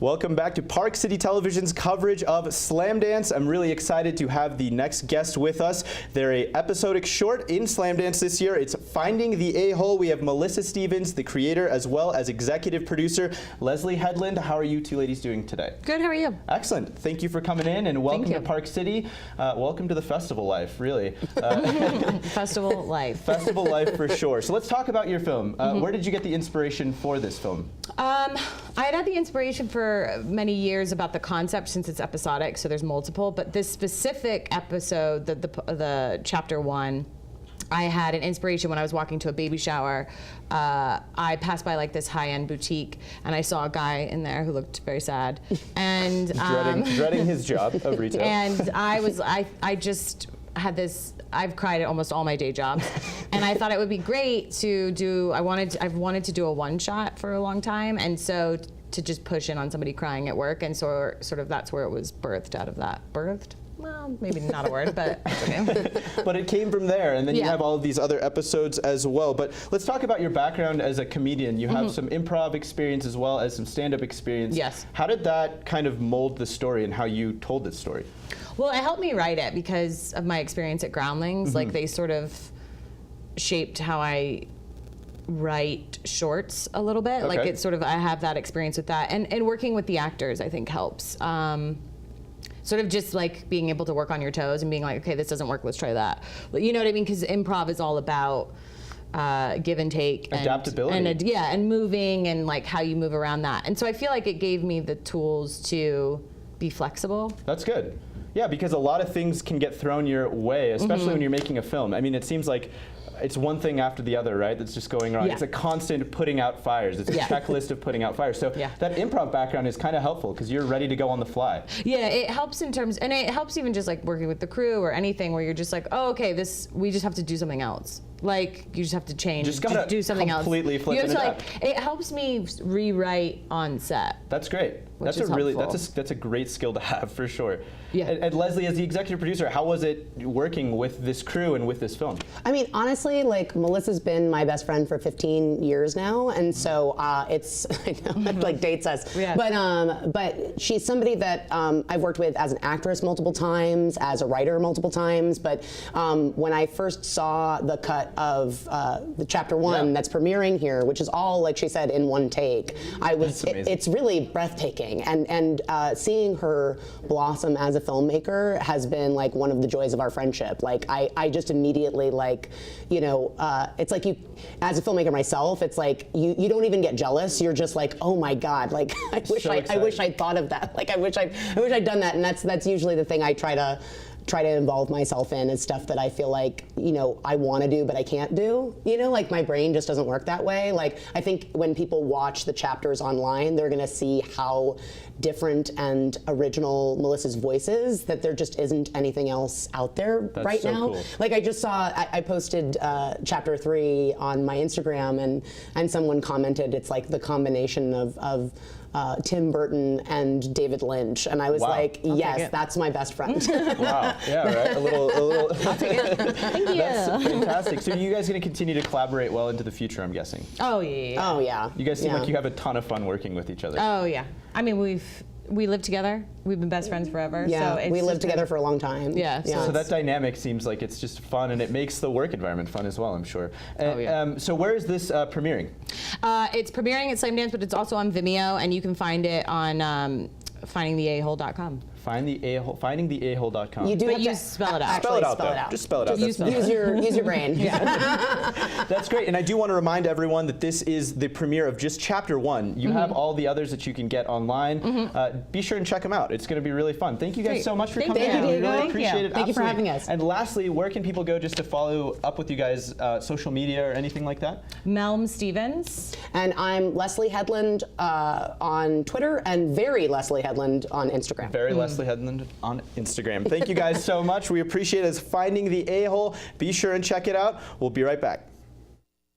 Welcome back to Park City Television's coverage of Slamdance. I'm really excited to have the next guest with us. They're a episodic short in Slamdance this year. It's Finding the A-Hole. We have Melissa Stevens, the creator, as well as executive producer Leslye Headland. How are you two ladies doing today? Good, how are you? Excellent. Thank you for coming in, and welcome to Park City. Welcome to the festival life, really. Festival life. Festival life for sure. So let's talk about your film. Where did you get the inspiration for this film? I had the inspiration for many years about the concept, since it's episodic, so there's multiple, but this specific episode, the chapter 1, I had an inspiration when I was walking to a baby shower. I passed by like this high-end boutique, and I saw a guy in there who looked very sad, and dreading his job of retail. And I just had this. I've cried at almost all my day jobs, and I thought it would be great to do. I've wanted to do a one-shot for a long time, and so to just push in on somebody crying at work, and so sort of that's where it was birthed out of that. Birthed? Well, maybe not a word, but it's okay. But it came from there, and then you have all of these other episodes as well. But let's talk about your background as a comedian. You have some improv experience as well as some stand-up experience. Yes. How did that kind of mold the story and how you told this story? Well, it helped me write it because of my experience at Groundlings. Like, they sort of shaped how I write shorts a little bit. Okay. Like, it's sort of, I have that experience with that. And working with the actors, I think, helps. Sort of just like being able to work on your toes and being like, okay, this doesn't work, let's try that. You know what I mean? Because improv is all about give and take. Adaptability. And moving and like how you move around that. And so I feel like it gave me the tools to be flexible. That's good. Yeah, because a lot of things can get thrown your way, especially when you're making a film. I mean, it seems like it's one thing after the other, right? That's just going on. Yeah. It's a constant putting out fires. It's a checklist of putting out fires. So that improv background is kind of helpful because you're ready to go on the fly. Yeah, it helps in terms, and it helps even just like working with the crew or anything where you're just like, oh, okay, we just have to do something else. Like, you just have to change, just gotta do something completely else. Flip You it have to, like, it helps me rewrite on set. That's great. That's a great skill to have for sure. Yeah. And Leslye, as the executive producer, how was it working with this crew and with this film? I mean, honestly, like, Melissa's been my best friend for 15 years now, and so it's I know it like dates us. Yeah. But she's somebody that I've worked with as an actress multiple times, as a writer multiple times. But when I first saw the cut of the chapter 1 that's premiering here, which is all, like she said, in one take, it's really breathtaking, and seeing her blossom as a filmmaker has been like one of the joys of our friendship. Like, I just immediately, like, you know, it's like, you as a filmmaker myself, it's like you don't even get jealous. You're just like, oh my god, like, I wish I'd thought of that. Like, I wish I'd done that. And that's usually the thing I try to involve myself in, is stuff that I feel like, you know, I want to do but I can't do. You know, like, my brain just doesn't work that way. Like, I think when people watch the chapters online, they're gonna see how different and original Melissa's voice is, that there just isn't anything else out there right now. Cool. Like, I just saw, I posted chapter 3 on my Instagram, and someone commented, it's like the combination of Tim Burton and David Lynch, and I was like, yes, that's my best friend. Wow, yeah, right, a little. Thank you. That's fantastic. So you guys going to continue to collaborate well into the future, I'm guessing? Oh yeah. Oh yeah. You guys seem like you have a ton of fun working with each other. Oh yeah. I mean, we live together. We've been best friends forever. Yeah, so we lived together for a long time. Yeah. So that dynamic seems like it's just fun, and it makes the work environment fun as well, I'm sure. So where is this premiering? It's premiering at Sundance, but it's also on Vimeo, and you can find it on findingtheahole.com. Findingtheahole.com. You do but have you to spell it out. Spell it out. Just spell it out. Use your brain. That's great. And I do want to remind everyone that this is the premiere of just chapter 1. You have all the others that you can get online. Be sure and check them out. It's going to be really fun. Thank you guys so much for coming in. Thank you, We really appreciate it. Thank you for having us. And lastly, where can people go just to follow up with you guys, social media or anything like that? Melm Stevens. And I'm Leslye Headland on Twitter, and very Leslye Headland on Instagram. Very Leslye Headland on Instagram. Thank you guys so much. We appreciate it. As Finding the A-Hole. Be sure and check it out. We'll be right back.